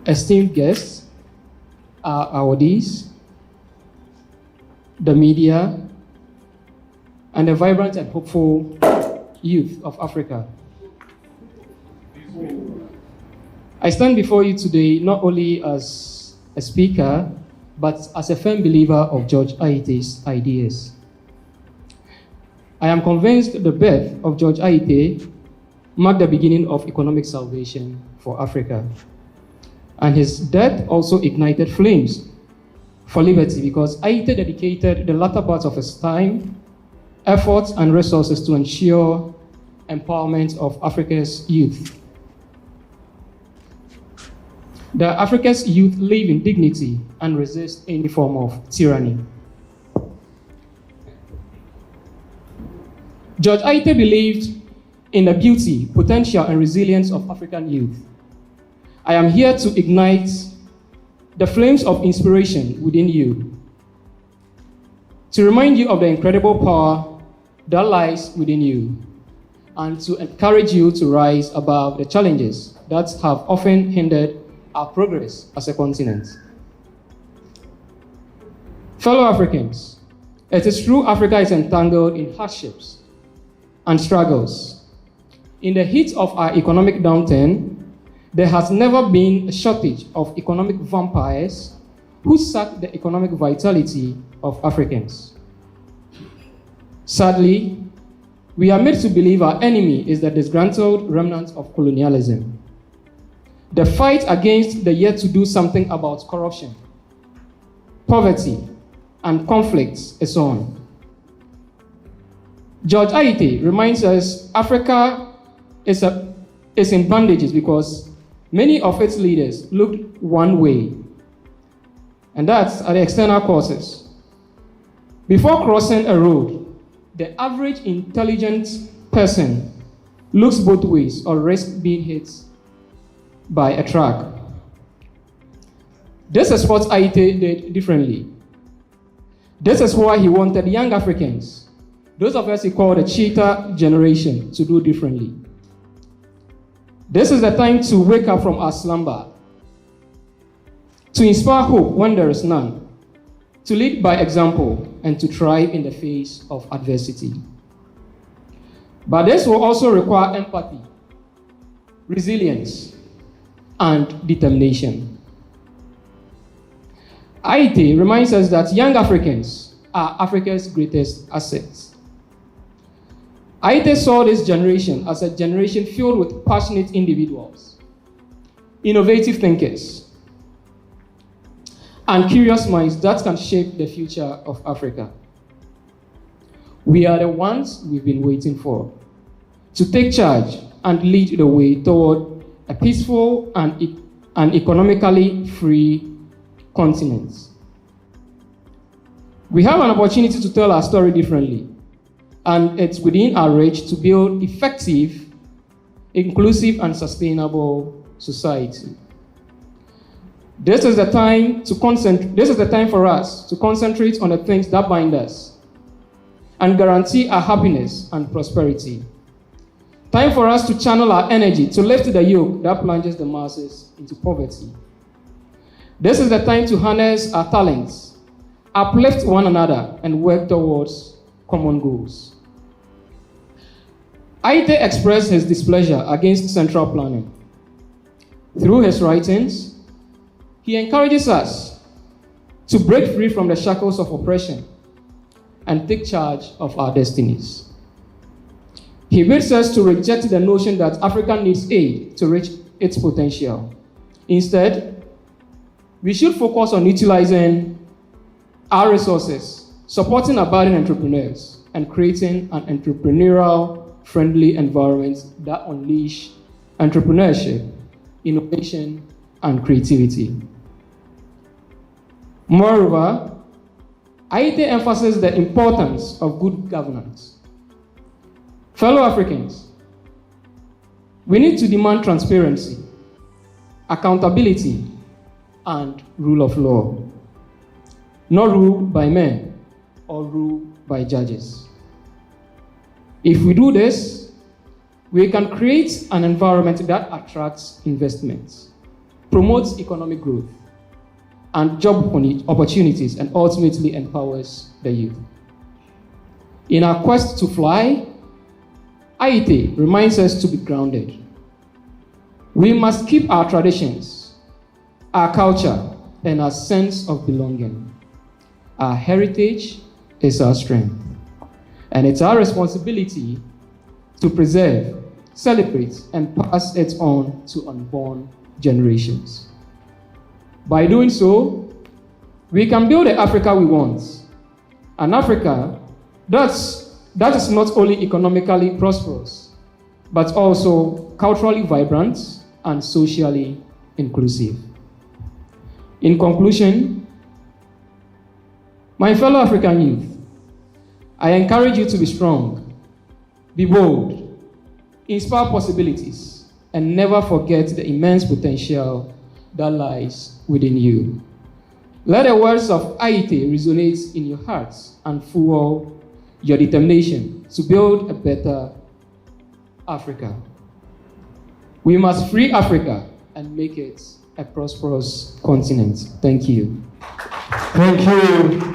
esteemed guests, our awardees, the media, and the vibrant and hopeful youth of Africa. I stand before you today not only as a speaker, but as a firm believer of George Ayittey's ideas. I am convinced the birth of George Ayittey marked the beginning of economic salvation for Africa. And his death also ignited flames for liberty, because Ayittey dedicated the latter part of his time, efforts, and resources to ensure empowerment of Africa's youth. The Africa's youth live in dignity and resist any form of tyranny. George Ayittey believed in the beauty, potential, and resilience of African youth. I am here to ignite the flames of inspiration within you, to remind you of the incredible power that lies within you, and to encourage you to rise above the challenges that have often hindered our progress as a continent. Fellow Africans, it is true Africa is entangled in hardships and struggles. In the heat of our economic downturn, there has never been a shortage of economic vampires who suck the economic vitality of Africans. Sadly, we are made to believe our enemy is the disgruntled remnant of colonialism. The fight against the yet to do something about corruption, poverty, and conflicts is on. George Ayittey reminds us Africa is in bandages because many of its leaders looked one way, and that's at the external causes. Before crossing a road, the average intelligent person looks both ways or risks being hit by a truck. This is what Ayittey did differently. This is why he wanted young Africans, those of us he called the cheetah generation, to do differently. This is the time to wake up from our slumber, to inspire hope when there is none, to lead by example, and to thrive in the face of adversity. But this will also require empathy, resilience, and determination. Ayittey reminds us that young Africans are Africa's greatest assets. Ayittey saw this generation as a generation filled with passionate individuals, innovative thinkers, and curious minds that can shape the future of Africa. We are the ones we've been waiting for, to take charge and lead the way toward a peaceful and economically free continent. We have an opportunity to tell our story differently, and it's within our reach to build effective, inclusive, and sustainable society. This is the time for us to concentrate on the things that bind us and guarantee our happiness and prosperity. Time for us to channel our energy to lift the yoke that plunges the masses into poverty. This is the time to harness our talents, uplift one another, and work towards common goals. Ayittey expressed his displeasure against central planning. Through his writings, he encourages us to break free from the shackles of oppression and take charge of our destinies. He bids us to reject the notion that Africa needs aid to reach its potential. Instead, we should focus on utilizing our resources, supporting our budding entrepreneurs, and creating an entrepreneurial-friendly environment that unleash entrepreneurship, innovation, and creativity. Moreover, Ayittey emphasizes the importance of good governance. Fellow Africans, we need to demand transparency, accountability, and rule of law. Not ruled by men or ruled by judges. If we do this, we can create an environment that attracts investments, promotes economic growth and job opportunities, and ultimately empowers the youth. In our quest to fly, Ayittey reminds us to be grounded. We must keep our traditions, our culture, and our sense of belonging. Our heritage is our strength, and it's our responsibility to preserve, celebrate, and pass it on to unborn generations. By doing so, we can build the Africa we want, an Africa that is not only economically prosperous, but also culturally vibrant and socially inclusive. In conclusion, my fellow African youth, I encourage you to be strong, be bold, inspire possibilities, and never forget the immense potential that lies within you. Let the words of Ayittey resonate in your hearts and fuel your determination to build a better Africa. We must free Africa and make it a prosperous continent. Thank you. Thank you.